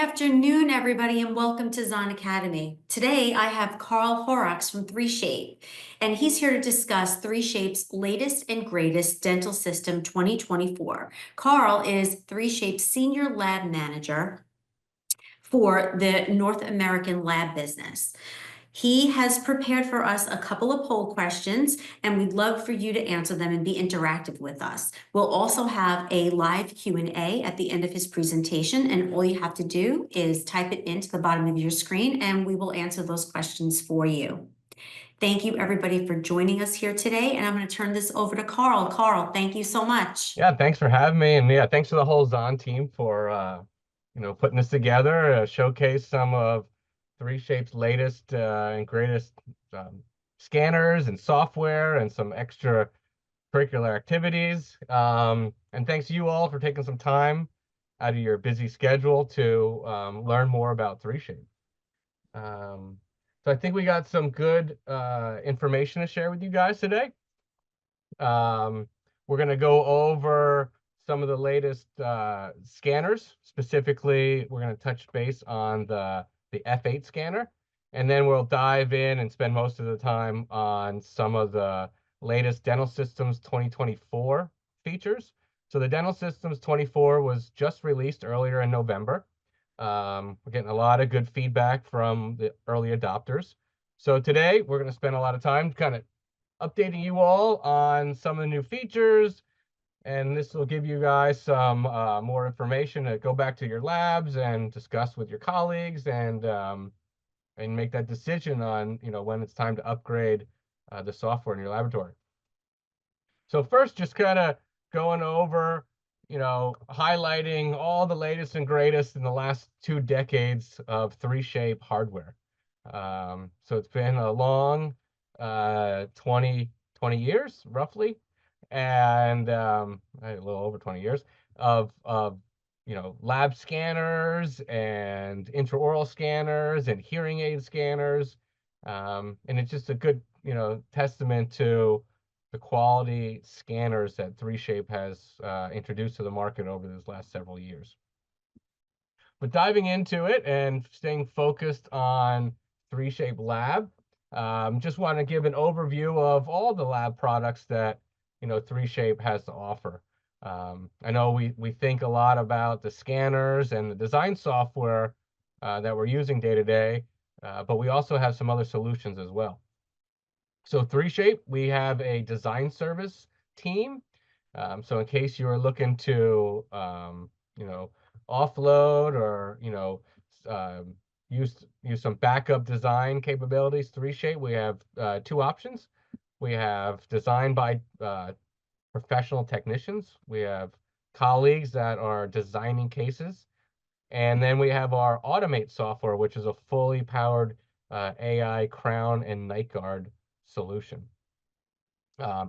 afternoon, everybody, and welcome to Zahn Academy. Today, I have Carl Horrocks from 3Shape, and he's here to discuss 3Shape's latest and greatest dental system 2024. Carl is 3Shape's Senior Lab Manager for the North American lab business. He has prepared for us a couple of poll questions, and we'd love for you to answer them and be interactive with us. We'll also have a live Q&A at the end of his presentation, and all you have to do is type it into the bottom of your screen, and we will answer those questions for you. Thank you, everybody, for joining us here today, and I'm going to turn this over to Carl. Carl, thank you so much. Yeah, thanks for having me, and yeah, thanks to the whole Zahn team for putting this together, showcase some of 3Shape's latest and greatest scanners and software and some extra curricular activities. And thanks to you all for taking some time out of your busy schedule to learn more about 3Shape. So I think we got some good information to share with you guys today. We're going to go over some of the latest scanners. Specifically, we're going to touch base on the F8 scanner, and then we'll dive in and spend most of the time on some of the latest Dental Systems 2024 features. So the Dental Systems 24 was just released earlier in November. We're getting a lot of good feedback from the early adopters. So today, we're going to spend a lot of time kind of updating you all on some of the new features, and this will give you guys some more information to go back to your labs and discuss with your colleagues and make that decision on when it's time to upgrade the software in your laboratory. So first, just kind of going over, highlighting all the latest and greatest in the last 2 decades of 3Shape hardware. So it's been a long 20 years roughly, and a little over 20 years of lab scanners and intraoral scanners and hearing aid scanners, and it's just a good testament to the quality scanners that 3Shape has introduced to the market over these last several years. But diving into it and staying focused on 3Shape Lab, just want to give an overview of all the lab products that 3Shape has to offer. I know we think a lot about the scanners and the design software that we're using day to day, but we also have some other solutions as well. So 3Shape, we have a design service team. So in case you are looking to offload or use some backup design capabilities, 3Shape, we have 2 options. We have design by professional technicians. We have colleagues that are designing cases. And then we have our Automate software, which is a fully powered AI crown and night guard solution,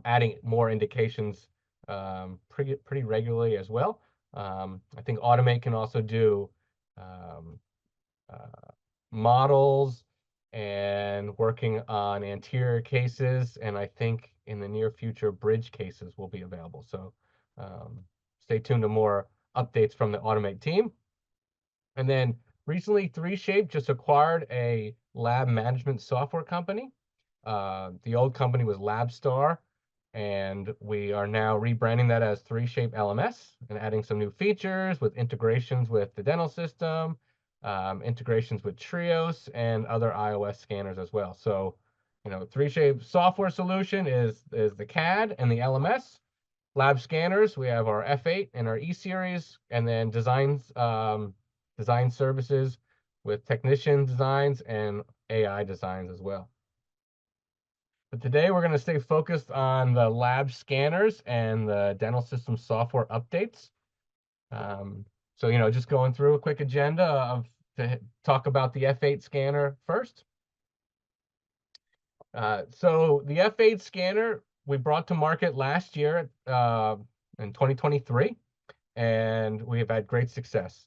adding more indications pretty regularly as well. I think Automate can also do models and working on anterior cases, and I think in the near future bridge cases will be available. So stay tuned to more updates from the Automate team. And then recently 3Shape just acquired a lab management software company. The old company was LabStar, and we are now rebranding that as 3Shape LMS and adding some new features with integrations with the dental system, integrations with Trios and other iOS scanners as well. So, 3Shape software solution is the CAD and the LMS. Lab scanners, we have our F8 and our E-Series, and then design services with technician designs and AI designs as well. But today we're going to stay focused on the lab scanners and the dental system software updates. So, just going through a quick agenda to talk about the F8 scanner first. So the F8 scanner we brought to market last year in 2023, and we have had great success.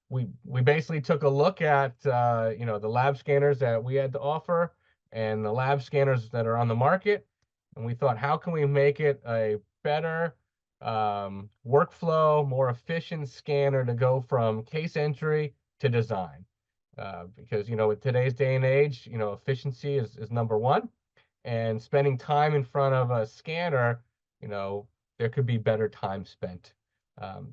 We basically took a look at the lab scanners that we had to offer and the lab scanners that are on the market, and we thought, how can we make it a better workflow, more efficient scanner to go from case entry to design. Because, with today's day and age, efficiency is number one. And spending time in front of a scanner, there could be better time spent.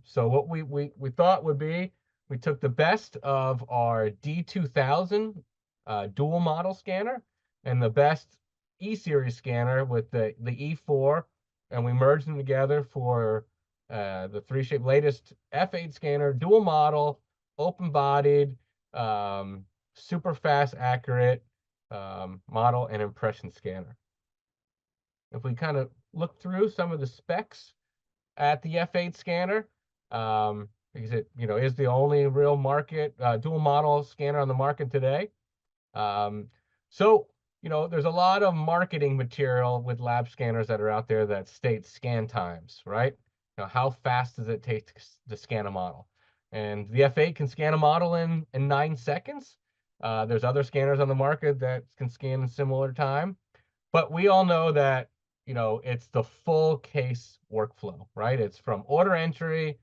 So what we thought would be, we took the best of our D2000 dual model scanner and the best E-series scanner with the E4, and we merged them together for the 3Shape latest F8 scanner, dual model, open-bodied, super fast, accurate model and impression scanner. If we kind of look through some of the specs at the F8 scanner, because it is the only real market dual model scanner on the market today. So there's a lot of marketing material with lab scanners that are out there that state scan times, right? How fast does it take to scan a model? And the F8 can scan a model in 9 seconds. There's other scanners on the market that can scan in similar time. But we all know that, it's the full case workflow, right? It's from order entry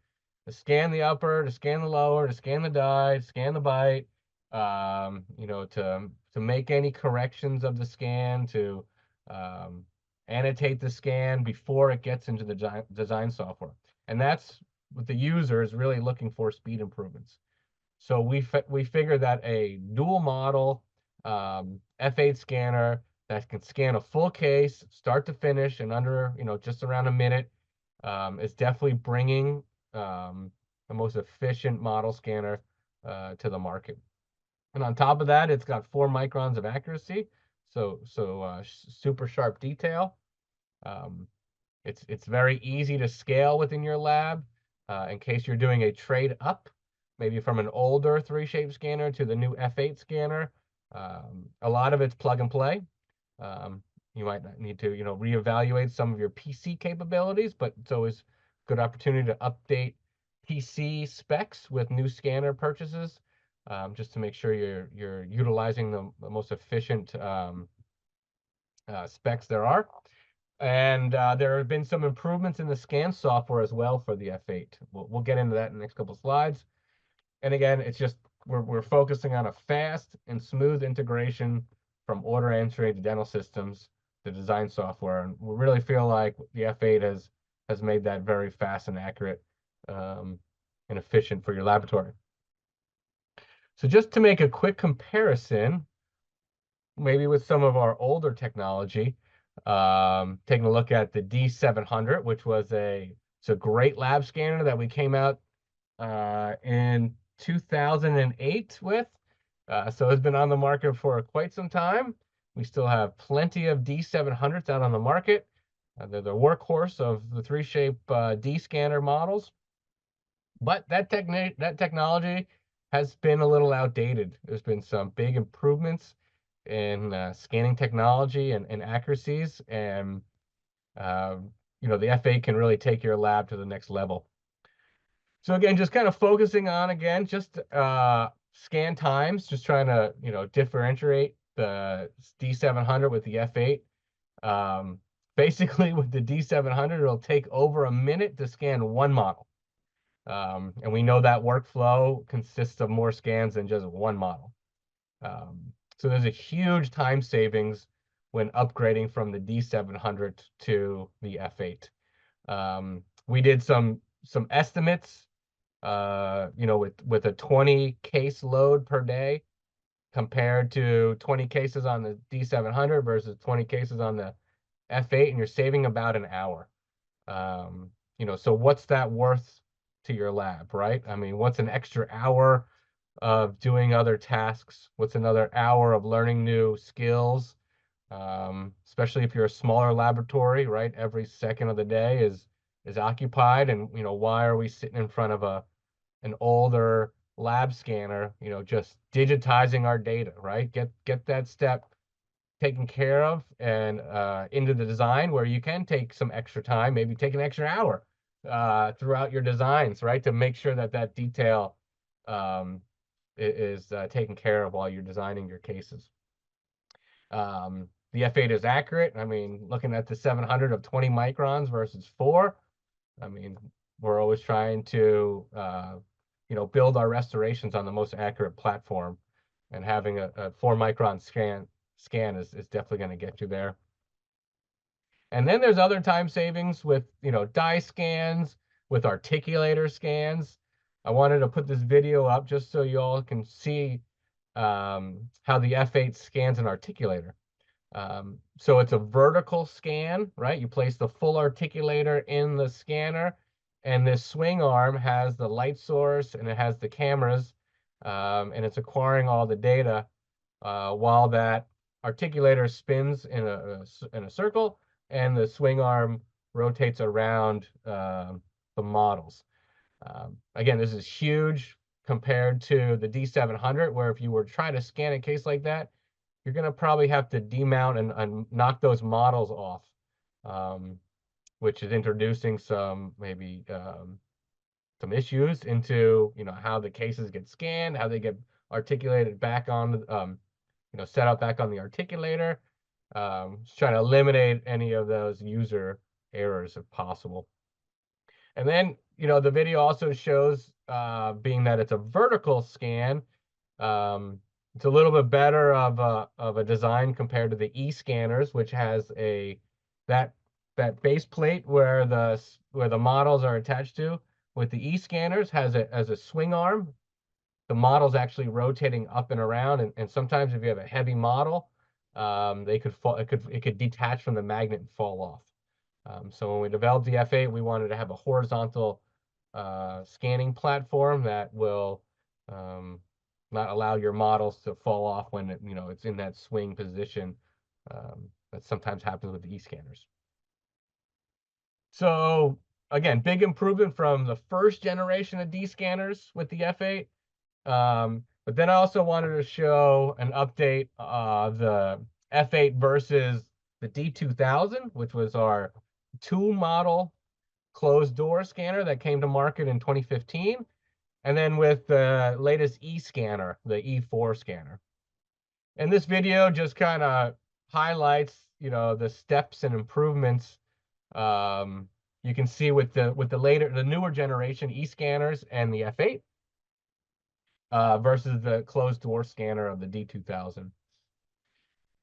to scan the upper, to scan the lower, to scan the die, to scan the bite, to make any corrections of the scan, to annotate the scan before it gets into the design software. And that's what the user is really looking for, speed improvements. So we figured that a dual model F8 scanner that can scan a full case, start to finish, in under just around a minute, is definitely bringing the most efficient model scanner to the market. And on top of that, it's got 4 microns of accuracy, so super sharp detail. It's very easy to scale within your lab in case you're doing a trade up, maybe from an older 3Shape scanner to the new F8 scanner. A lot of it's plug and play. You might need to, reevaluate some of your PC capabilities, but it's always a good opportunity to update PC specs with new scanner purchases, just to make sure you're utilizing the most efficient specs there are. And there have been some improvements in the scan software as well for the F8. We'll get into that in the next couple of slides. And again, it's just we're focusing on a fast and smooth integration from order entry to dental systems to design software. And we really feel like the F8 has made that very fast and accurate and efficient for your laboratory. So just to make a quick comparison, maybe with some of our older technology, taking a look at the D700, which was it's a great lab scanner that we came out in 2008 with. So it's been on the market for quite some time. We still have plenty of D700s out on the market. They're the workhorse of the 3Shape D scanner models. But that technology has been a little outdated. There's been some big improvements in scanning technology and accuracies, and the F8 can really take your lab to the next level. So again, just kind of focusing on just scan times, just trying to differentiate the D700 with the F8. Basically, with the D700, it'll take over a minute to scan one model. And we know that workflow consists of more scans than just one model. So there's a huge time savings when upgrading from the D700 to the F8. We did some estimates, with a 20 case load per day compared to 20 cases on the D700 versus 20 cases on the F8, and you're saving about an hour. So what's that worth to your lab, right? I mean, what's an extra hour of doing other tasks? What's another hour of learning new skills? Especially if you're a smaller laboratory, right? Every second of the day is occupied, and why are we sitting in front of an older lab scanner, just digitizing our data, right? Get that step taken care of and into the design, where you can take some extra time, maybe take an extra hour throughout your designs, right? To make sure that detail is taken care of while you're designing your cases. The F8 is accurate. I mean, looking at the 700 of 20 microns versus 4, I mean, we're always trying to, build our restorations on the most accurate platform, and having a 4 micron scan is definitely going to get you there. And then there's other time savings with, dye scans, with articulator scans. I wanted to put this video up just so you all can see how the F8 scans an articulator. So it's a vertical scan, right? You place the full articulator in the scanner, and this swing arm has the light source and it has the cameras, and it's acquiring all the data while that articulator spins in a circle, and the swing arm rotates around the models. Again, this is huge compared to the D700, where if you were trying to scan a case like that, you're going to probably have to demount and knock those models off, which is introducing some maybe some issues into how the cases get scanned, how they get articulated back on, set up back on the articulator. Just trying to eliminate any of those user errors if possible. And then, the video also shows, being that it's a vertical scan, it's a little bit better of a design compared to the E scanners, which has that base plate where the models are attached to. With the E scanners has as a swing arm, the model's actually rotating up and around, and sometimes if you have a heavy model, they could fall. It could detach from the magnet and fall off. So when we developed the F8, we wanted to have a horizontal scanning platform that will not allow your models to fall off when it's in that swing position. That sometimes happens with the E-scanners. So again, big improvement from the first generation of D scanners with the F8. But then I also wanted to show an update of the F8 versus the D2000, which was our 2 model closed door scanner that came to market in 2015. And then with the latest E scanner, the E4 scanner. And this video just kind of highlights, the steps and improvements you can see with the newer generation E scanners and the F8 versus the closed door scanner of the D2000.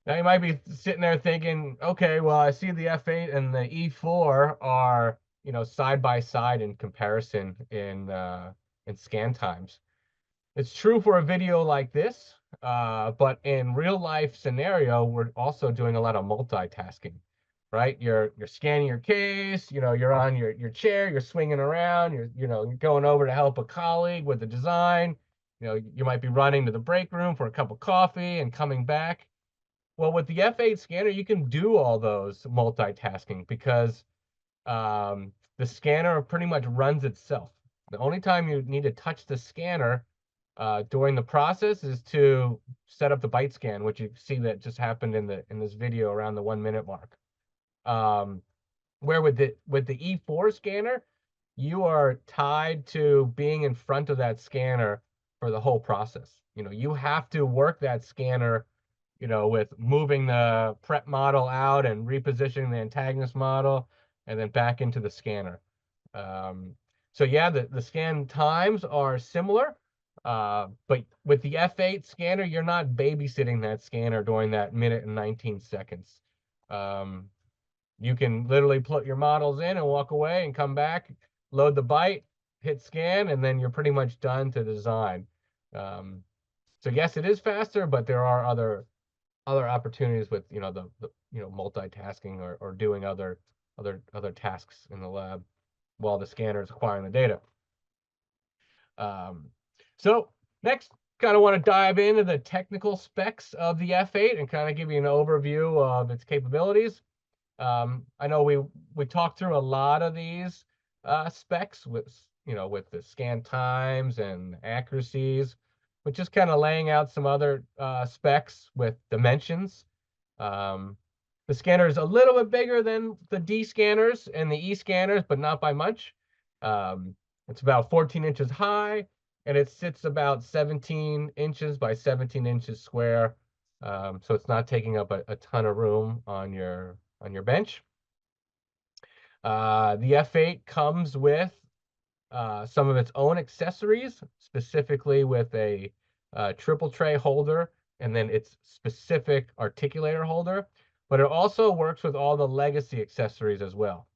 Now you might be sitting there thinking, okay, well, I see the F8 and the E4 are, side by side in comparison in scan times. It's true for a video like this, but in real life scenario, we're also doing a lot of multitasking, right? You're scanning your case, you're on your chair, you're swinging around, you're going over to help a colleague with the design. You might be running to the break room for a cup of coffee and coming back. Well, with the F8 scanner, you can do all those multitasking because the scanner pretty much runs itself. The only time you need to touch the scanner during the process is to set up the bite scan, which you see that just happened in this video around the 1 minute mark. Where with the E4 scanner, you are tied to being in front of that scanner for the whole process. You have to work that scanner, with moving the prep model out and repositioning the antagonist model, and then back into the scanner. So yeah, the scan times are similar, but with the F8 scanner, you're not babysitting that scanner during that 1 minute and 19 seconds. You can literally put your models in and walk away and come back, load the bite, hit scan, and then you're pretty much done to design. So yes, it is faster, but there are other opportunities with the multitasking or doing other tasks in the lab while the scanner is acquiring the data. So next, kind of want to dive into the technical specs of the F8 and kind of give you an overview of its capabilities. I know we talked through a lot of these specs with the scan times and accuracies, but just kind of laying out some other specs with dimensions. The scanner is a little bit bigger than the D scanners and the E scanners, but not by much. It's about 14 inches high, and it sits about 17 inches by 17 inches square. So it's not taking up a ton of room on your bench. The F8 comes with some of its own accessories, specifically with a triple tray holder and then its specific articulator holder, but it also works with all the legacy accessories as well.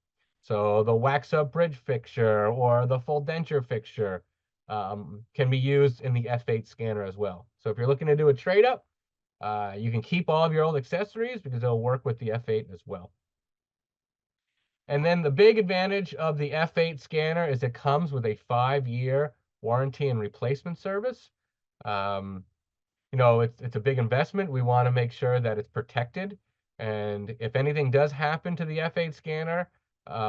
So the wax up bridge fixture or the full denture fixture can be used in the F8 scanner as well. So if you're looking to do a trade up, you can keep all of your old accessories because they'll work with the F8 as well. And then the big advantage of the F8 scanner is it comes with a 5-year warranty and replacement service. Um, it's a big investment. We want to make sure that it's protected. And if anything does happen to the F8 scanner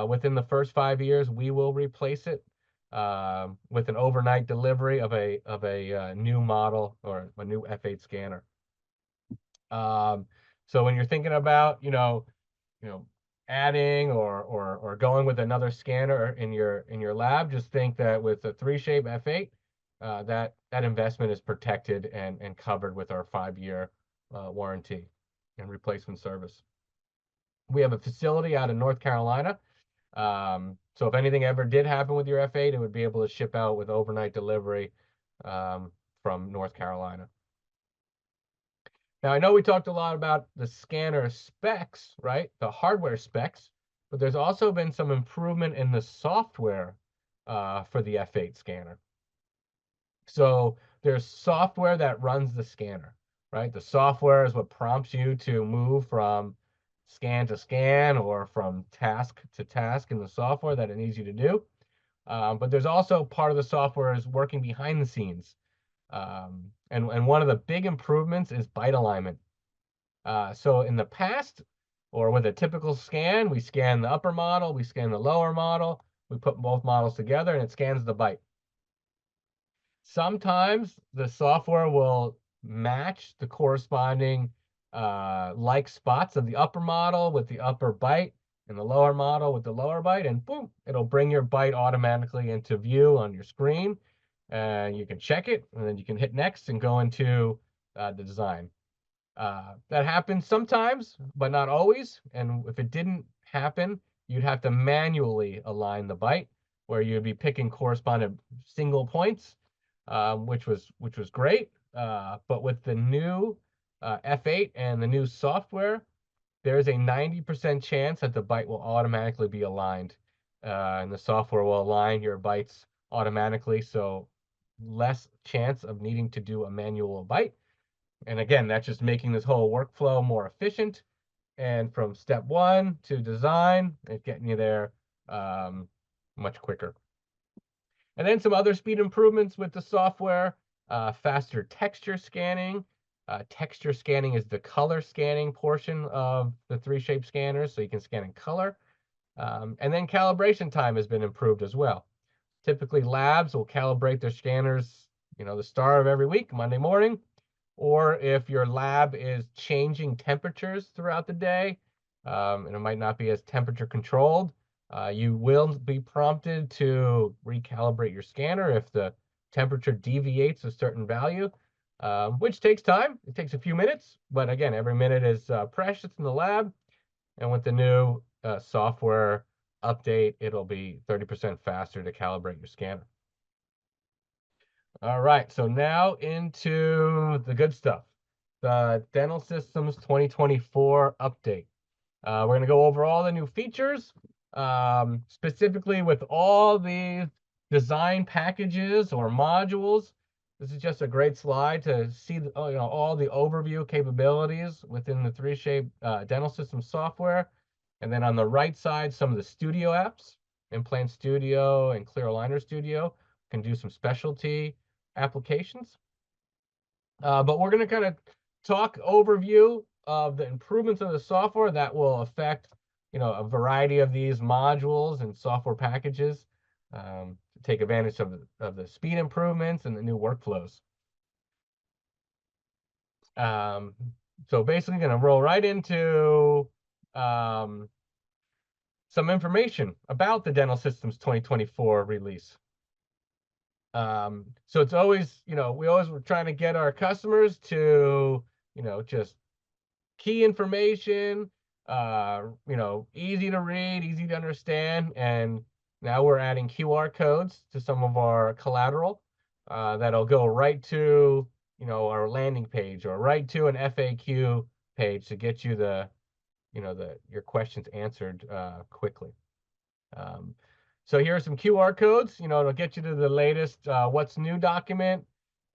within the first 5 years, we will replace it with an overnight delivery of a new model or a new F8 scanner. So when you're thinking about, adding or going with another scanner in your lab, just think that with the 3Shape F8, that investment is protected and covered with our 5-year warranty and replacement service. We have a facility out in North Carolina. So if anything ever did happen with your F8, it would be able to ship out with overnight delivery from North Carolina. Now, I know we talked a lot about the scanner specs, right? The hardware specs, but there's also been some improvement in the software for the F8 scanner. So there's software that runs the scanner, right? The software is what prompts you to move from scan to scan or from task to task in the software that it needs you to do. But there's also part of the software is working behind the scenes. And one of the big improvements is bite alignment. So in the past, or with a typical scan, we scan the upper model, we scan the lower model, we put both models together, and it scans the bite. Sometimes the software will match the corresponding like spots of the upper model with the upper bite and the lower model with the lower bite, and boom, it'll bring your bite automatically into view on your screen. And you can check it, and then you can hit next and go into the design. That happens sometimes, but not always. And if it didn't happen, you'd have to manually align the bite, where you'd be picking corresponding single points, which was great. But with the new F8 and the new software, there's a 90% chance that the bite will automatically be aligned, and the software will align your bites automatically, so less chance of needing to do a manual bite. And again, that's just making this whole workflow more efficient. And from step 1 to design, it's getting you there much quicker. And then some other speed improvements with the software, faster texture scanning. Texture scanning is the color scanning portion of the 3Shape scanners, so you can scan in color. And then calibration time has been improved as well. Typically, labs will calibrate their scanners, the start of every week, Monday morning. Or if your lab is changing temperatures throughout the day, and it might not be as temperature controlled, you will be prompted to recalibrate your scanner if the temperature deviates a certain value, which takes time. It takes a few minutes, but again, every minute is precious in the lab. And with the new software update, it'll be 30% faster to calibrate your scanner. All right, so now into the good stuff. The Dental Systems 2024 update. We're going to go over all the new features, specifically with all these design packages or modules. This is just a great slide to see all the overview capabilities within the 3Shape Dental Systems software. And then on the right side, some of the studio apps, Implant Studio and Clear Aligner Studio, can do some specialty applications. But we're going to kind of talk overview of the improvements of the software that will affect, a variety of these modules and software packages to take advantage of the speed improvements and the new workflows. So basically going to roll right into some information about the Dental Systems 2024 release. So it's always, we always were trying to get our customers to, just key information, easy to read, easy to understand. And now we're adding QR codes to some of our collateral that'll go right to, our landing page or right to an FAQ page to get you your questions answered quickly. So here are some QR codes, it'll get you to the latest what's new document,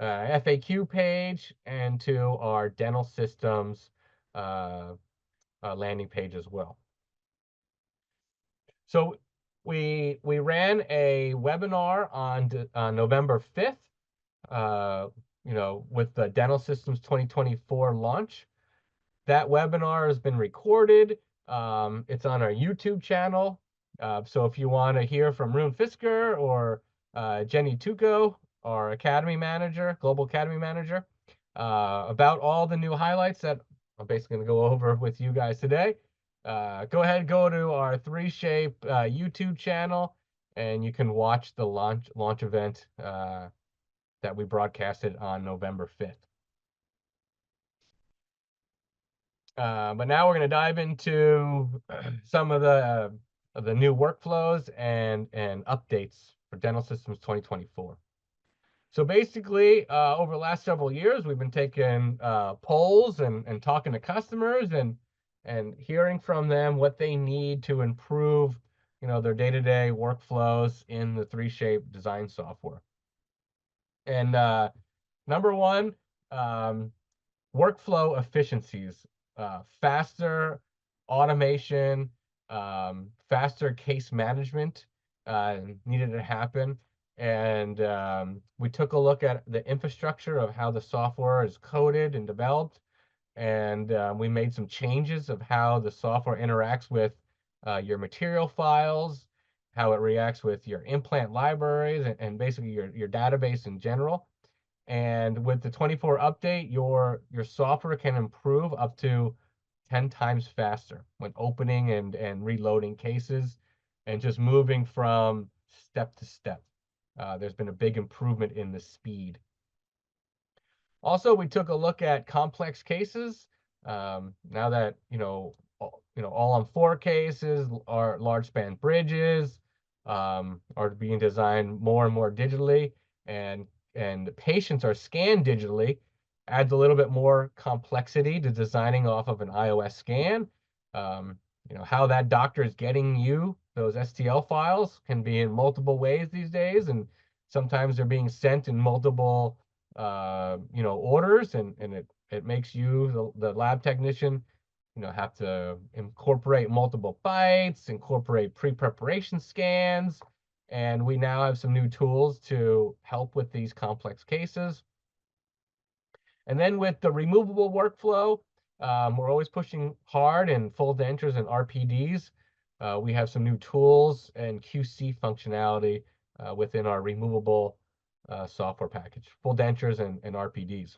FAQ page, and to our dental systems landing page as well. So we ran a webinar on November 5th, with the Dental Systems 2024 launch. That webinar has been recorded. It's on our YouTube channel. So if you want to hear from Rune Fisker or Jenny Tuco, our Academy Manager, Global Academy Manager, about all the new highlights that I'm basically going to go over with you guys today, go ahead and go to our 3Shape YouTube channel, and you can watch the launch event that we broadcasted on November 5th. But now we're going to dive into some of the new workflows and updates for Dental Systems 2024. So basically, over the last several years, we've been taking polls and talking to customers and hearing from them what they need to improve, their day-to-day workflows in the 3Shape design software. And number one, workflow efficiencies, faster automation, faster case management needed to happen. And we took a look at the infrastructure of how the software is coded and developed. And we made some changes of how the software interacts with your material files, how it reacts with your implant libraries, and basically your database in general. And with the 24 update, your software can improve up to 10 times faster when opening and reloading cases and just moving from step to step. There's been a big improvement in the speed. Also, we took a look at complex cases. Now that, all on four cases, our large span bridges are being designed more and more digitally, and patients are scanned digitally, adds a little bit more complexity to designing off of an iOS scan. How that doctor is getting you those STL files can be in multiple ways these days, and sometimes they're being sent in multiple orders, and it makes you, the lab technician, have to incorporate multiple bytes, incorporate pre-preparation scans, and we now have some new tools to help with these complex cases. And then with the removable workflow, we're always pushing hard in full dentures and RPDs. We have some new tools and QC functionality within our removable software package, full dentures and RPDs.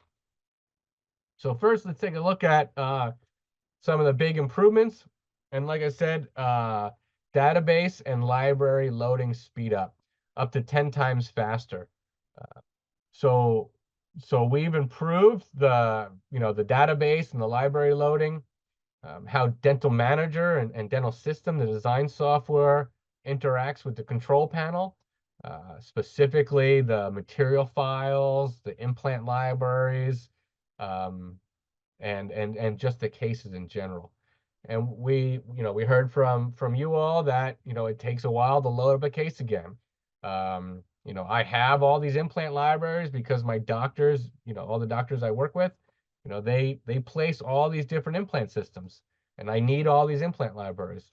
So first, let's take a look at some of the big improvements. And like I said, database and library loading speed up to 10 times faster. So we've improved the database and the library loading, how Dental Manager and Dental System, the design software, interacts with the control panel, specifically the material files, the implant libraries, and just the cases in general. And we heard from you all that, it takes a while to load up a case again. I have all these implant libraries because my doctors, all the doctors I work with, they place all these different implant systems, and I need all these implant libraries.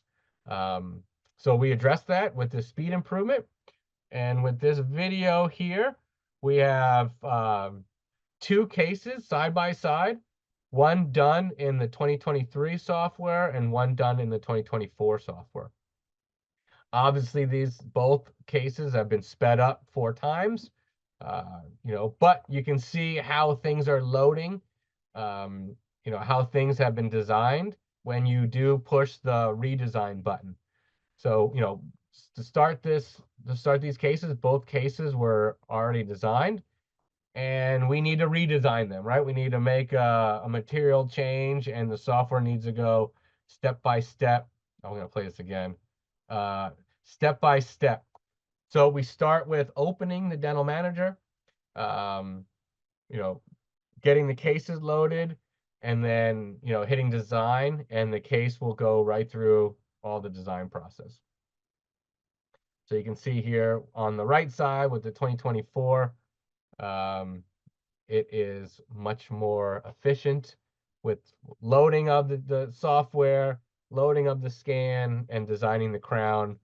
So we addressed that with the speed improvement. And with this video here, we have 2 cases side by side, one done in the 2023 software and one done in the 2024 software. Obviously, these both cases have been sped up 4 times, but you can see how things are loading, how things have been designed when you do push the redesign button. So, to start these cases, both cases were already designed, and we need to redesign them, right? We need to make a material change, and the software needs to go step by step. I'm going to play this again. Step by step. So we start with opening the dental manager, you know, getting the cases loaded, and then, you know, hitting design, and the case will go right through all the design process. So you can see here on the right side with the 2024, it is much more efficient with loading of the software, loading of the scan, and designing the crown,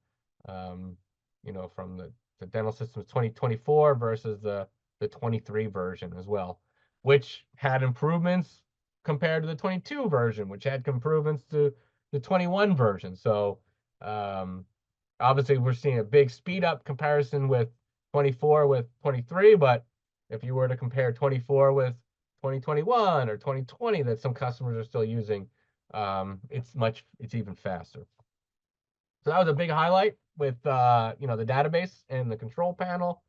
you know, from the dental systems 2024 versus the 23 version as well, which had improvements compared to the 22 version, which had improvements to the 21 version. So obviously we're seeing a big speed up comparison with 24 with 23, but if you were to compare 24 with 2021 or 2020 that some customers are still using, it's even faster. So that was a big highlight with you know, the database and the control panel.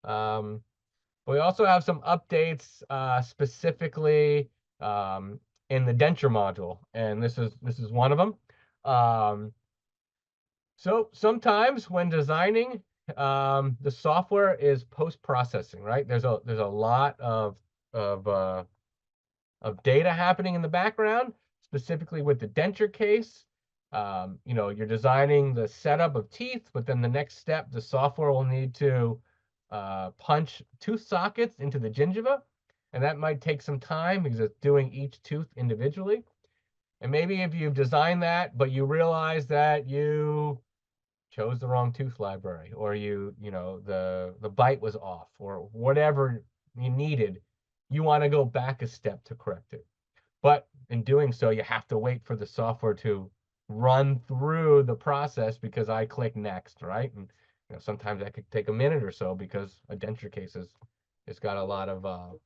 We also have some updates specifically in the denture module, and this is one of them. So sometimes when designing, the software is post-processing, right? There's a lot of data happening in the background, specifically with the denture case. You know, you're designing the setup of teeth, but then the next step, the software will need to punch tooth sockets into the gingiva, and that might take some time because it's doing each tooth individually. And maybe if you've designed that, but you realize that you chose the wrong tooth library, or you know, the bite was off, or whatever you needed, you want to go back a step to correct it. But in doing so, you have to wait for the software to run through the process because I click next, right? And you know, sometimes that could take a minute or so because a denture case it's got a lot of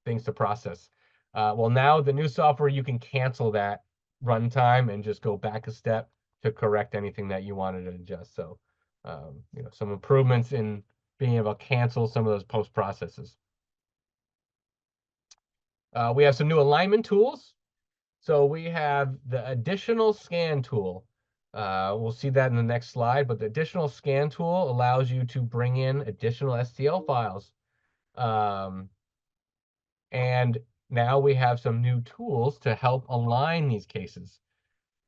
things to process. Well, now the new software, you can cancel that runtime and just go back a step to correct anything that you wanted to adjust. So, you know, some improvements in being able to cancel some of those post processes. We have some new alignment tools. So we have the additional scan tool. We'll see that in the next slide, but the additional scan tool allows you to bring in additional STL files. And now we have some new tools to help align these cases.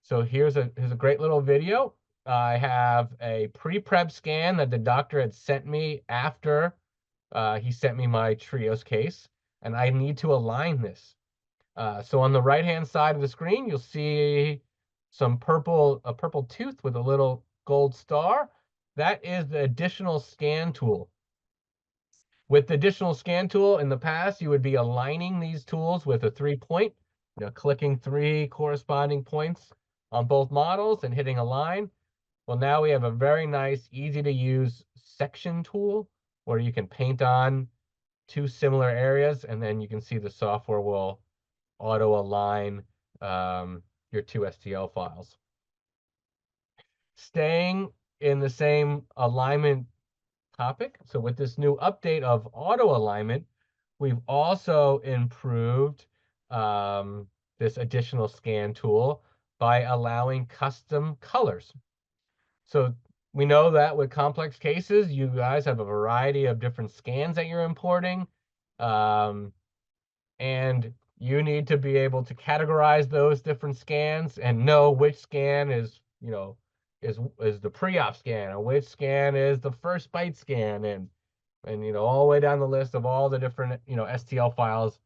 So here's a great little video. I have a pre-prep scan that the doctor had sent me after he sent me my Trios case, and I need to align this. So on the right-hand side of the screen, you'll see a purple tooth with a little gold star. That is the additional scan tool. With the additional scan tool in the past, you would be aligning these tools with a 3-point, you know, clicking 3 corresponding points on both models and hitting align. Well, now we have a very nice, easy to use section tool where you can paint on 2 similar areas, and then you can see the software will auto align your 2 STL files. Staying in the same alignment topic. So with this new update of auto alignment, we've also improved this additional scan tool by allowing custom colors. So we know that with complex cases, you guys have a variety of different scans that you're importing. And you need to be able to categorize those different scans and know which scan is, you know, is the pre-op scan, or which scan is the first bite scan, and you know, all the way down the list of all the different, you know, STL files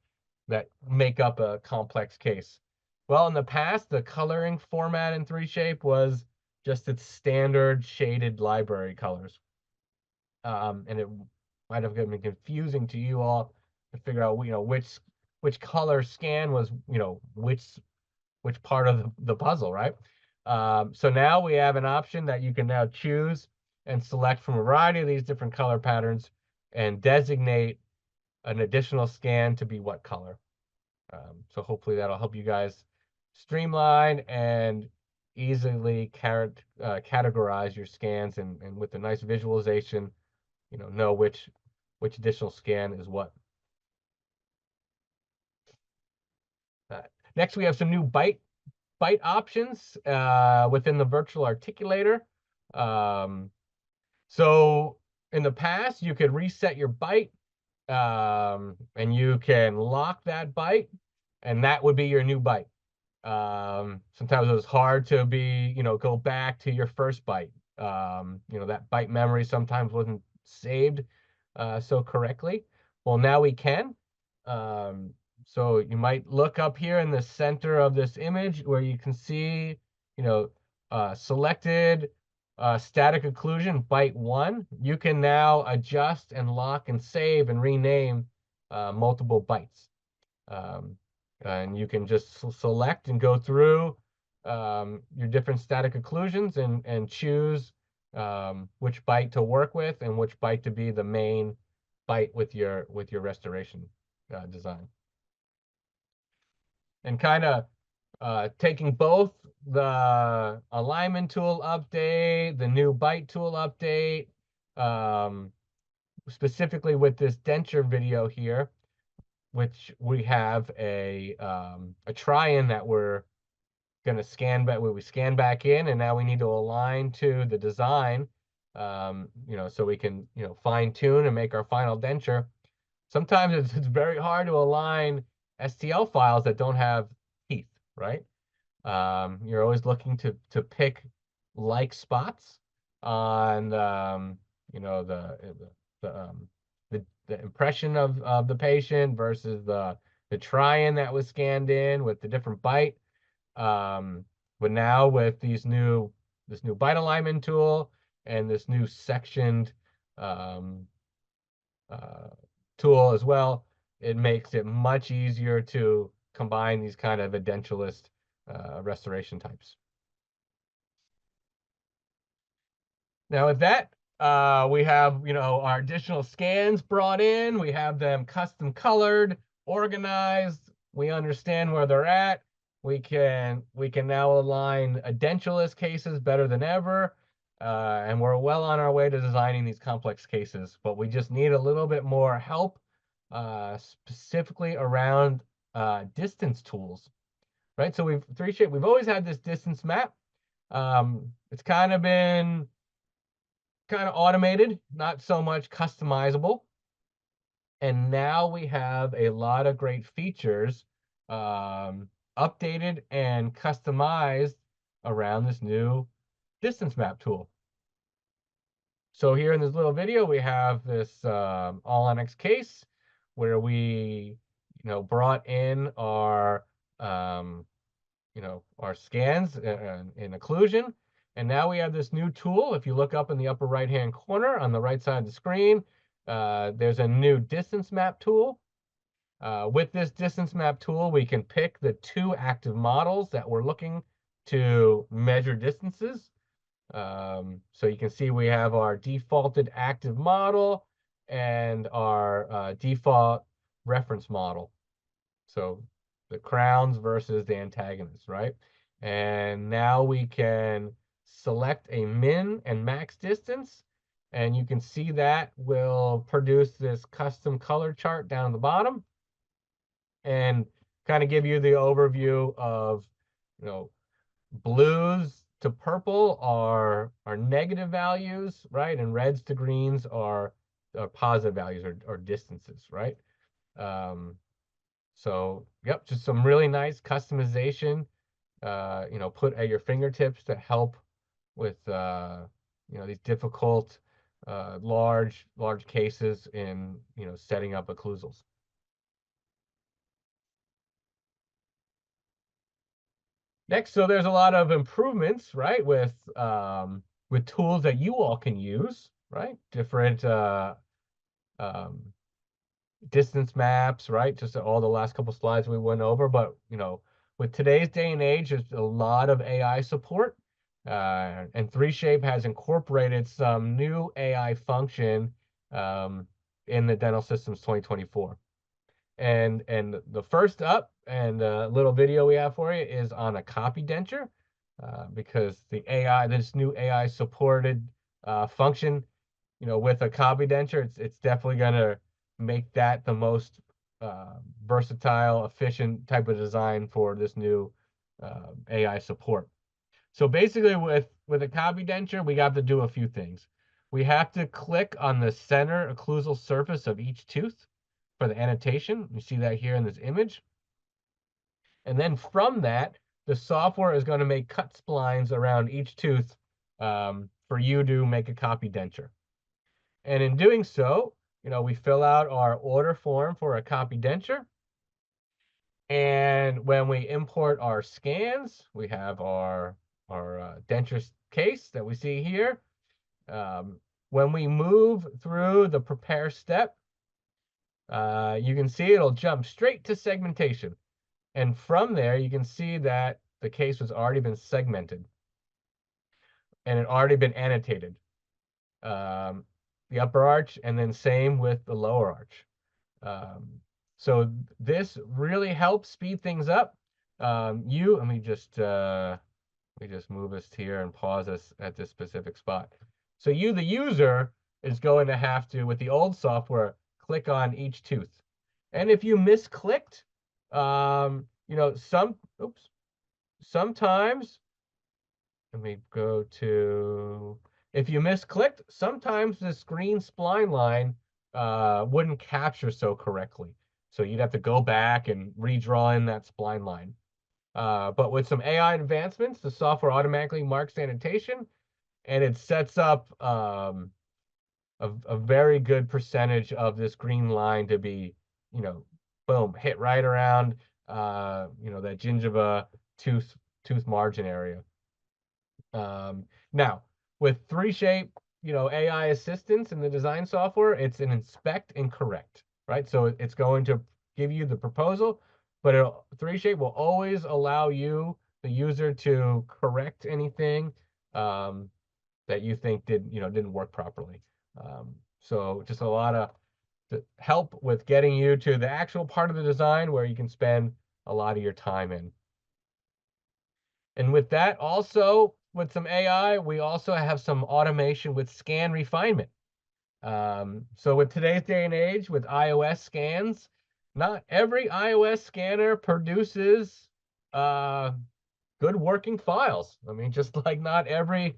that make up a complex case. Well, in the past, the coloring format in 3Shape was just its standard shaded library colors. And it might have been confusing to you all to figure out, you know, which color scan was, you know, which part of the puzzle, right? So now we have an option that you can now choose and select from a variety of these different color patterns and designate an additional scan to be what color. So hopefully that'll help you guys streamline and easily categorize your scans, and with a nice visualization, you know which additional scan is what. Next, we have some new bite options within the virtual articulator. So in the past, you could reset your bite, and you can lock that bite, and that would be your new bite. Sometimes it was hard to go back to your first bite. That bite memory sometimes wasn't saved so correctly. Well, now we can. Um, so you might look up here in the center of this image where you can see, selected static occlusion, bite 1. You can now adjust and lock and save and rename multiple bites. And you can just select and go through your different static occlusions and choose which bite to work with and which bite to be the main bite with your restoration design. And kind of taking both the alignment tool update, the new bite tool update, specifically with this denture video here, which we have a try-in that we're going to scan back, where we scan back in, and now we need to align to the design, so we can, fine tune and make our final denture. Sometimes it's very hard to align STL files that don't have teeth, right? You're always looking to pick like spots on, the impression of the patient versus the try-in that was scanned in with the different bite. But now with this new bite alignment tool and this new sectioned tool as well, it makes it much easier to combine these kind of edentulous restoration types. Now with that, we have, our additional scans brought in. We have them custom colored, organized. We understand where they're at. We can now align edentulous cases better than ever. And we're well on our way to designing these complex cases, but we just need a little bit more help, specifically around distance tools, right? So we've always had this distance map. It's kind of been automated, not so much customizable. And now we have a lot of great features updated and customized around this new distance map tool. So here in this little video, we have this all-on-X case where we, brought in our, our scans in occlusion. And now we have this new tool. If you look up in the upper right-hand corner on the right side of the screen, there's a new distance map tool. With this distance map tool, we can pick the 2 active models that we're looking to measure distances. So you can see we have our defaulted active model and our default reference model. So the crowns versus the antagonists, right? And now we can select a min and max distance, and you can see that will produce this custom color chart down at the bottom and kind of give you the overview of, blues to purple are negative values, right? And reds to greens are positive values or distances, right? So, yep, just some really nice customization, put at your fingertips to help with, these difficult, large cases in, setting up occlusals. Next, so there's a lot of improvements, right, with tools that you all can use, right? Different distance maps, right? Just all the last couple slides we went over, but with today's day and age, there's a lot of AI support, and 3Shape has incorporated some new AI function in the Dental Systems 2024. And the first up and little video we have for you is on a copy denture, because this new AI supported function, with a copy denture, it's definitely gonna make that the most versatile, efficient type of design for this new AI support. So basically with a copy denture, we have to do a few things. We have to click on the center occlusal surface of each tooth for the annotation. You see that here in this image. And then from that, the software is going to make cut splines around each tooth for you to make a copy denture. And in doing so, we fill out our order form for a copy denture. And when we import our scans, we have our denture case that we see here. When we move through the prepare step, you can see it'll jump straight to segmentation. And from there, you can see that the case has already been segmented and it already been annotated. The upper arch, and then same with the lower arch. So this really helps speed things up. Let me just move us here and pause us at this specific spot. So you, the user, is going to have to, with the old software, click on each tooth. And if you misclicked, sometimes, let me go to, if you misclicked, sometimes this green spline line wouldn't capture so correctly. So you'd have to go back and redraw in that spline line. But with some AI advancements, the software automatically marks annotation, and it sets up a very good percentage of this green line to be, boom, hit right around, that gingiva tooth margin area. Now, with 3Shape, AI assistance in the design software, it's an inspect and correct, right? So it's going to give you the proposal, but 3Shape will always allow you, the user, to correct anything that you think didn't work properly. So just a lot of help with getting you to the actual part of the design where you can spend a lot of your time in. And with that, also with some AI, we also have some automation with scan refinement. So with today's day and age, with iOS scans, not every iOS scanner produces good working files. I mean, just like not every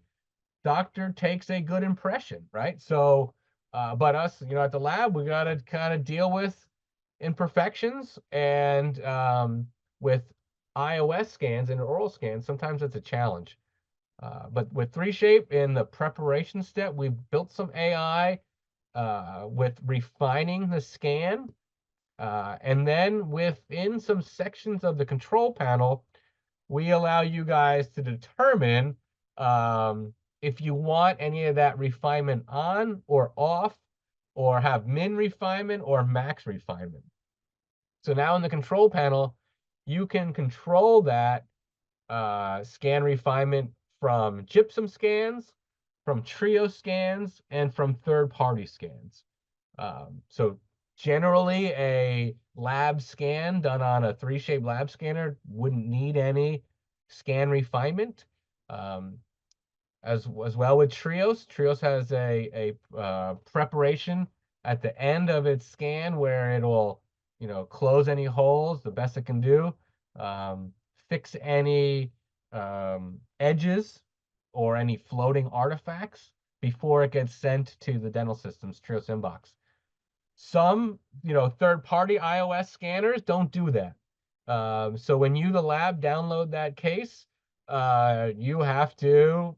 doctor takes a good impression, right? So, but us, at the lab, we got to kind of deal with imperfections, and with iOS scans and oral scans, sometimes it's a challenge. But with 3Shape in the preparation step, we've built some AI with refining the scan. And then within some sections of the control panel, we allow you guys to determine if you want any of that refinement on or off, or have min refinement or max refinement. So now in the control panel, you can control that scan refinement from gypsum scans, from trio scans, and from third-party scans. So generally, a lab scan done on a 3Shape lab scanner wouldn't need any scan refinement. As well with Trios. Trios has a preparation at the end of its scan where it'll, close any holes the best it can do, fix any edges or any floating artifacts before it gets sent to the dental system's Trios inbox. Some, third-party iOS scanners don't do that. So when you, the lab, download that case, you have to,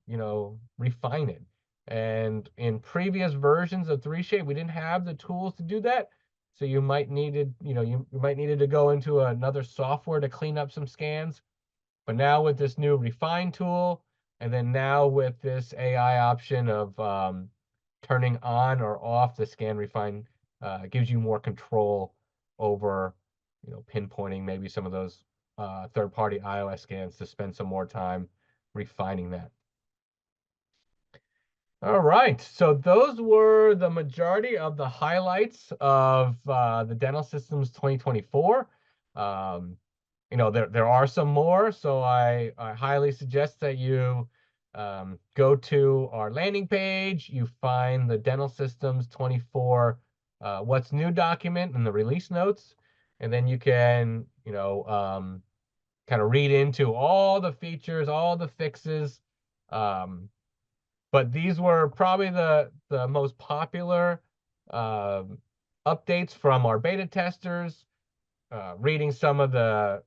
refine it. And in previous versions of 3Shape, we didn't have the tools to do that. So you might needed, you might needed to go into another software to clean up some scans. But now with this new refine tool, and then now with this AI option of turning on or off the scan refine, gives you more control over, pinpointing maybe some of those third-party iOS scans to spend some more time refining that. All right, so those were the majority of the highlights of the Dental Systems 2024. There are some more, so I highly suggest that you go to our landing page. You find the Dental Systems 24 What's New document and the release notes. and then you can, kind of read into all the features, all the fixes. But these were probably the most popular um, updates from our beta testers. Reading some of the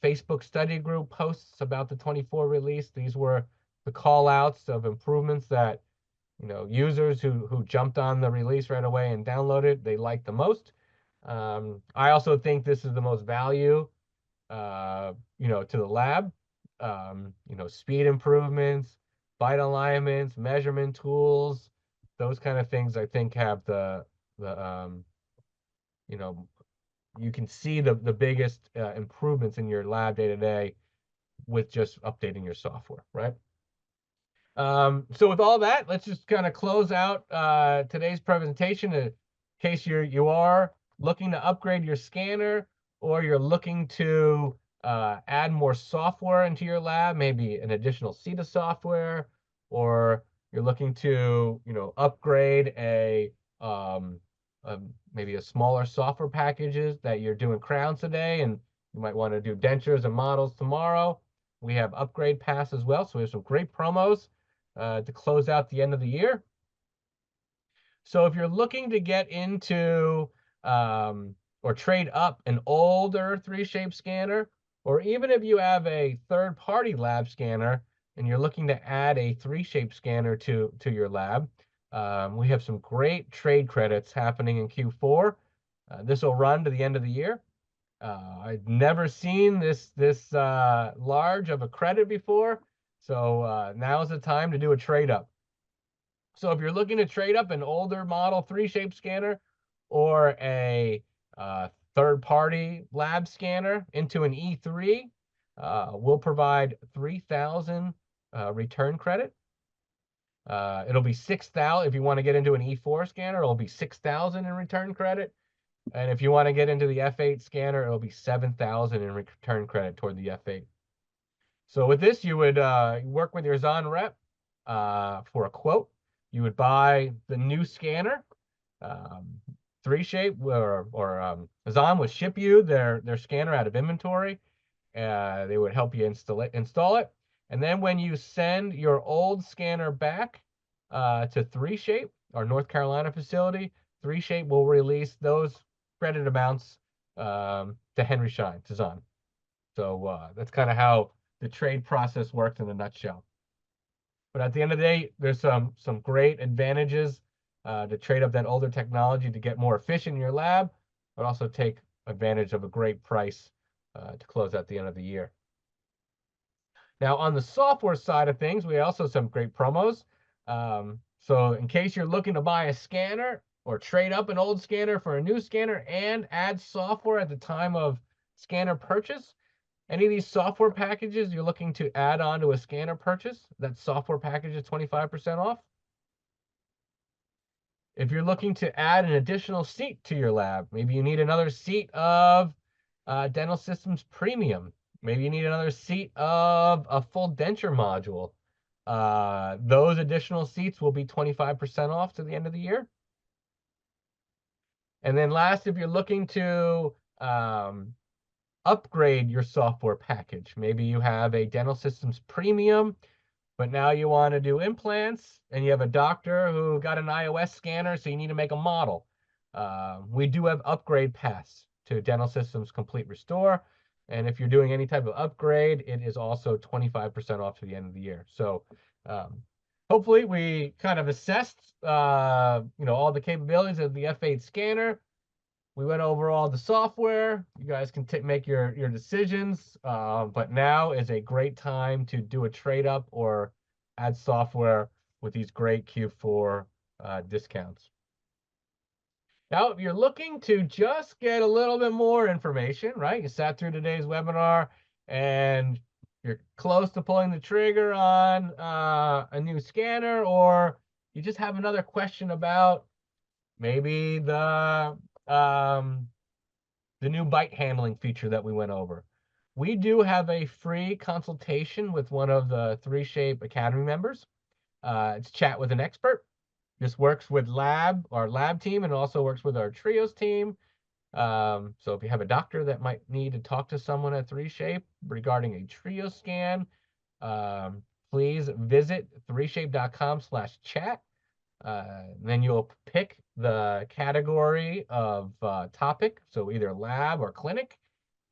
Facebook study group posts about the 24 release, these were the call outs of improvements that users who jumped on the release right away and downloaded, they liked the most. I also think this is the most value, to the lab. Speed improvements, bite alignments, measurement tools, those kind of things. I think have the you know you can see the biggest improvements in your lab day to day with just updating your software, right? So with all that, let's just kind of close out today's presentation in case you are looking to upgrade your scanner, or you're looking to add more software into your lab, maybe an additional seat of software, or you're looking to upgrade um, maybe a smaller software packages that you're doing crowns today, and you might want to do dentures and models tomorrow. We have upgrade pass as well, so we have some great promos to close out the end of the year. So if you're looking to get into or trade up an older 3Shape scanner, or even if you have a third-party lab scanner and you're looking to add a 3Shape scanner to your lab, we have some great trade credits happening in Q4. This will run to the end of the year. I've never seen this large of a credit before, so now is the time to do a trade up. So if you're looking to trade up an older model 3Shape scanner or a third-party lab scanner into an E3, we'll provide 3,000 return credit. It'll be 6,000 if you want to get into an E4 scanner. It'll be 6,000 in return credit. And if you want to get into the F8 scanner, it'll be 7,000 in return credit toward the F8. So with this, you would work with your Zahn rep for a quote. You would buy the new scanner. 3Shape or Zahn would ship you their scanner out of inventory. They would help you install it. And then when you send your old scanner back to 3Shape, our North Carolina facility, 3Shape will release those credit amounts to Henry Schein, to Zahn. So that's kind of how the trade process works in a nutshell. But at the end of the day, there's some great advantages to trade up that older technology to get more efficient in your lab, but also take advantage of a great price to close at the end of the year. Now, on the software side of things, we also have some great promos. So in case you're looking to buy a scanner or trade up an old scanner for a new scanner and add software at the time of scanner purchase, any of these software packages you're looking to add on to a scanner purchase, that software package is 25% off. If you're looking to add an additional seat to your lab, maybe you need another seat of Dental Systems Premium. Maybe you need another seat of a full denture module. Those additional seats will be 25% off to the end of the year. And then last, if you're looking to upgrade your software package, maybe you have a Dental Systems Premium, but now you want to do implants and you have a doctor who got an iOS scanner, so you need to make a model. We do have upgrade pass to Dental Systems Complete Restore. And if you're doing any type of upgrade, it is also 25% off to the end of the year. So hopefully we kind of assessed all the capabilities of the F8 scanner. We went over all the software. You guys can make your decisions, but now is a great time to do a trade up or add software with these great Q4 discounts. Now, if you're looking to just get a little bit more information, right? You sat through today's webinar and you're close to pulling the trigger on a new scanner, or you just have another question about maybe the new bite handling feature that we went over. We do have a free consultation with one of the 3Shape Academy members. It's Chat with an Expert. This works with our lab team, and also works with our trios team. So if you have a doctor that might need to talk to someone at 3Shape regarding a trio scan, please visit 3shape.com/chat. Then you'll pick the category of topic, so either lab or clinic,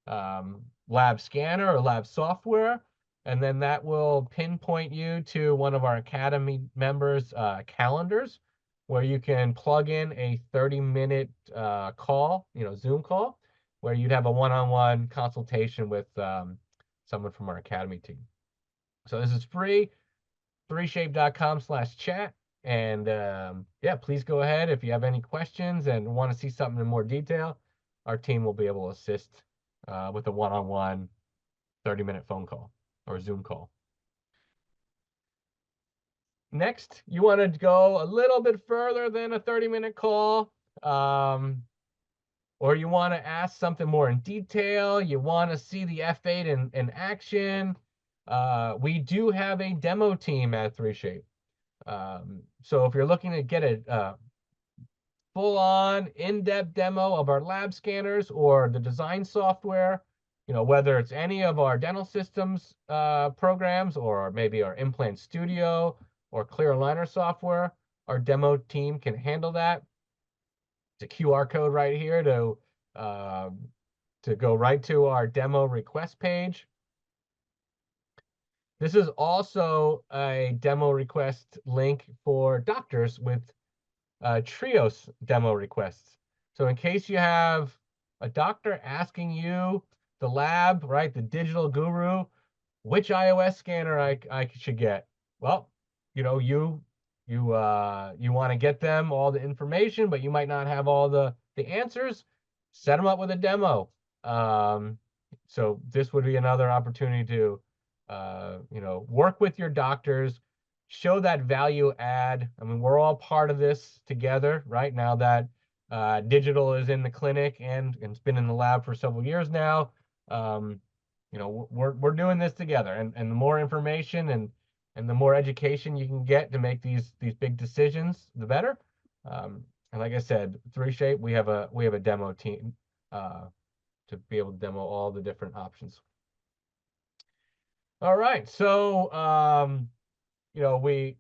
lab scanner or lab software, and then that will pinpoint you to one of our Academy members' calendars, where you can plug in a 30-minute call, Zoom call, where you'd have a one-on-one consultation with someone from our Academy team. So this is free, 3shape.com/chat. And yeah, please go ahead if you have any questions and want to see something in more detail. Our team will be able to assist with a one-on-one 30-minute phone call or Zoom call. Next, you want to go a little bit further than a 30-minute call, or you want to ask something more in detail. You want to see the F8 in action. We do have a demo team at 3Shape. So if you're looking to get a full-on in-depth demo of our lab scanners or the design software, whether it's any of our dental systems programs or maybe our implant studio or clear aligner software, our demo team can handle that. It's a QR code right here to go right to our demo request page. This is also a demo request link for doctors with Trios demo requests. So in case you have a doctor asking you, the lab, right, the digital guru, which iOS scanner I should get. Well, you want to get them all the information, but you might not have all the answers. Set them up with a demo. So this would be another opportunity to work with your doctors, show that value add. I mean, we're all part of this together, right? Now that digital is in the clinic and it's been in the lab for several years now. We're doing this together, and the more information and the more education you can get to make these big decisions, the better. And like I said, 3Shape, we have a demo team to be able to demo all the different options. All right, so we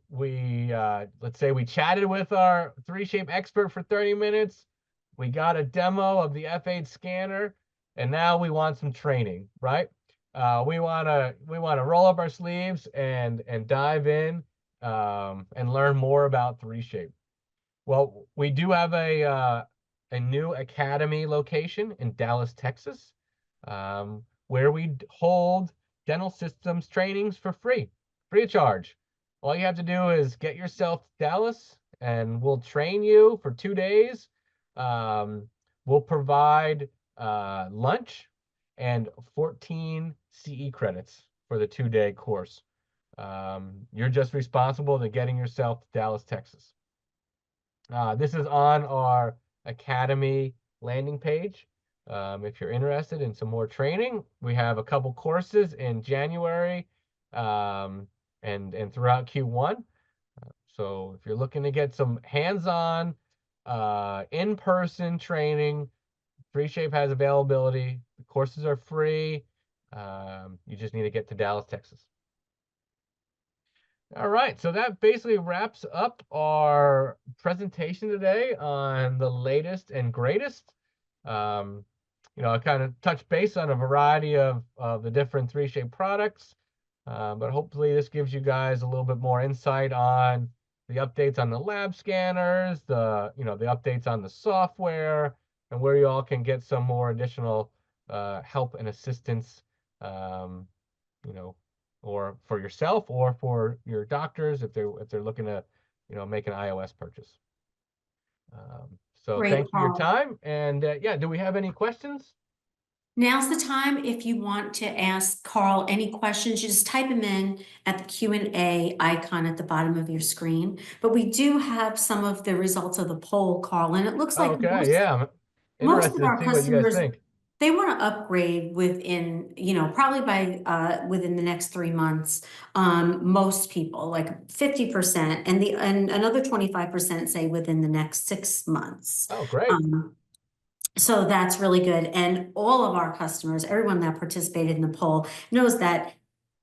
let's say we chatted with our 3Shape expert for 30 minutes. We got a demo of the F8 scanner, and now we want some training, right? We want to roll up our sleeves and dive in and learn more about 3Shape. Well, we do have a new Academy location in Dallas, Texas, where we hold dental systems trainings for free of charge. All you have to do is get yourself to Dallas, and we'll train you for 2 days. We'll provide lunch and 14 CE credits for the 2-day course. You're just responsible to getting yourself to Dallas, Texas. This is on our Academy landing page. If you're interested in some more training, we have a couple courses in January and throughout Q1. So if you're looking to get some hands-on, in-person training, 3Shape has availability. The courses are free. You just need to get to Dallas, Texas. All right, so that basically wraps up our presentation today on the latest and greatest. I kind of touched base on a variety of the different 3Shape products, but hopefully this gives you guys a little bit more insight on the updates on the lab scanners, the updates on the software, and where you all can get some more additional help and assistance, or for yourself or for your doctors if they're looking to, make an iOS purchase. So Great, thanks for your Carl. time. And yeah, do we have any questions? Now's the time if you want to ask Carl any questions, you just type them in at the Q&A icon at the bottom of your screen. But we do have some of the results of the poll, Carl, and it looks like Okay, yeah, I'm most of interested to our see what you guys customers, think. they want to upgrade within, probably by within the next 3 months. Most people, like 50%, and another 25% say within the next 6 months. Oh, great. Um, So that's really good. And all of our customers, everyone that participated in the poll knows that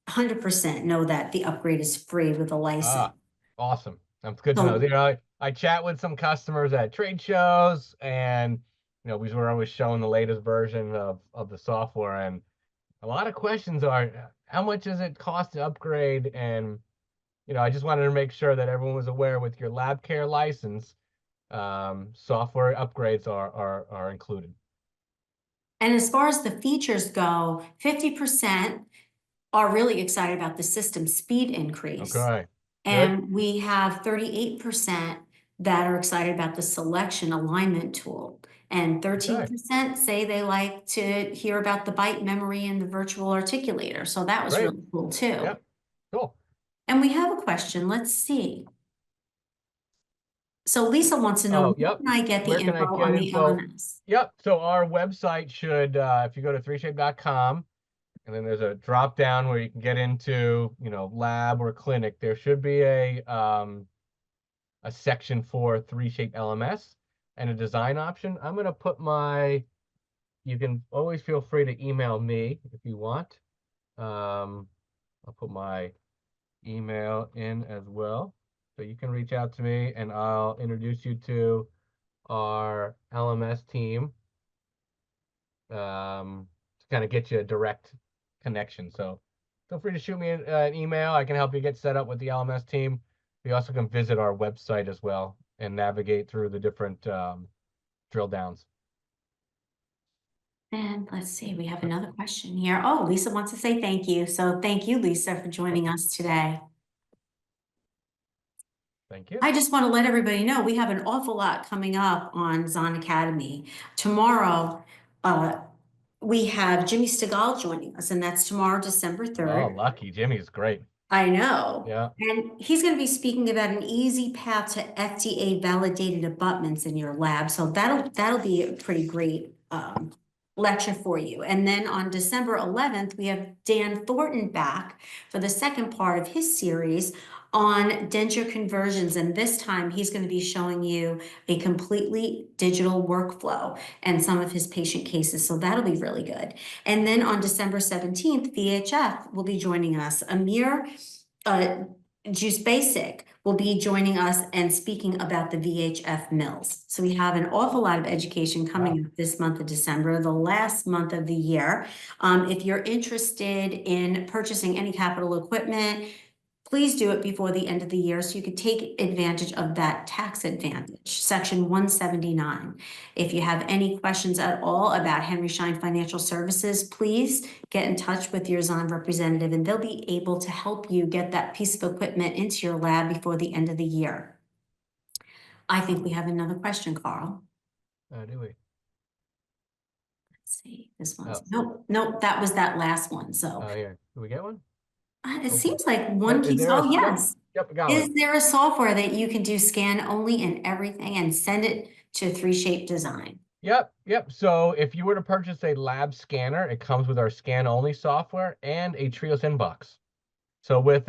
100% know that the upgrade is free with a license. Ah, awesome. That's good to know. So, I chat with some customers at trade shows, and we were always showing the latest version of the software, and a lot of questions are, how much does it cost to upgrade? And I just wanted to make sure that everyone was aware with your lab care license, software upgrades are included. and as far as the features go, 50% are really excited about the system speed increase. Okay, good. And we have 38% that are excited about the selection alignment tool. And Okay, 13% say they like to hear about the byte memory and the virtual articulator. So that was great. really cool too. Yep, cool. And we have a question. Let's see. So Lisa wants to know, Oh, where yep. can I get the Where can I info on get the info? LMS? Yep. So our website should, if you go to 3shape.com, and then there's a drop down where you can get into, lab or clinic. There should be a section for 3Shape LMS and a design option. I'm gonna put you can always feel free to email me if you want. I'll put my email in as well. So you can reach out to me and I'll introduce you to our LMS team, to kind of get you a direct connection. So feel free to shoot me an email. I can help you get set up with the LMS team. You also can visit our website as well and navigate through the different drill downs. And let's see, we have another question here. Oh, Lisa wants to say thank you. So thank you, Lisa, for joining us today. Thank you. I just want to let everybody know we have an awful lot coming up on Zahn Academy. Tomorrow, we have Jimmy Stegall joining us, and that's tomorrow, December Oh, 3rd. lucky. Jimmy's great. I know. Yeah. And he's going to be speaking about an easy path to FDA validated abutments in your lab. So that'll be a pretty great lecture for you. And then on December 11th, we have Dan Thornton back for the second part of his series on denture conversions. And this time he's going to be showing you a completely digital workflow and some of his patient cases. So that'll be really good. And then on December 17th, VHF will be joining us. Amir Juice Basic will be joining us and speaking about the VHF mills. So we have an awful lot of education coming up this month of December, the last month of the year. If you're interested in purchasing any capital equipment, please do it before the end of the year so you could take advantage of that tax advantage, Section 179. If you have any questions at all about Henry Schein Financial Services, please get in touch with your Zahn representative and they'll be able to help you get that piece of equipment into your lab before the end of the year. I think we have another question, Carl. Do we? Let's see, this one's, Oh. nope, that was that last one. So Here. Do we get one? it Hopefully. seems like one Is keeps, there oh, Yep. yes. Yep, I got Is one. there a software that you can do scan only and everything and send it to 3Shape Design? Yep. So if you were to purchase a lab scanner, it comes with our scan only software and a Trios inbox. So with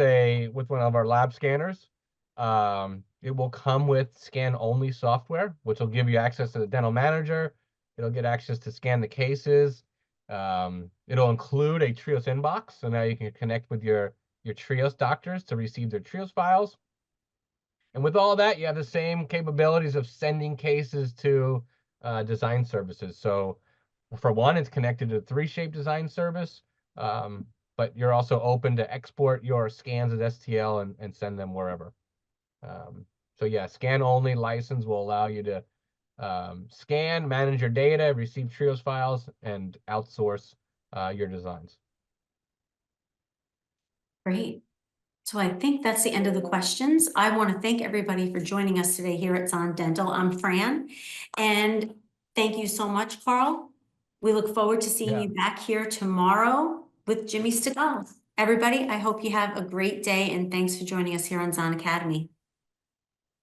one of our lab scanners, it will come with scan only software, which will give you access to the dental manager. It'll get access to scan the cases. It'll include a Trios inbox, so now you can connect with your Trios doctors to receive their Trios files. And with all that, you have the same capabilities of sending cases to design services. So for one, it's connected to 3Shape design service, but you're also open to export your scans as STL and send them wherever. So yeah, scan only license will allow you to scan, manage your data, receive Trios files, and outsource your designs. Great. So I think that's the end of the questions. I want to thank everybody for joining us today here at Zahn Dental. I'm Fran, and thank you so much, Carl. We look forward to seeing you back here tomorrow with Jimmy Stegall. Everybody, I hope you have a great day, and thanks for joining us here on Zahn Academy.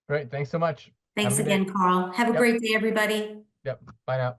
Great. Thanks so much. Thanks Have a good again, day. Carl. Have a Yep. great day, everybody. Yep. Bye now.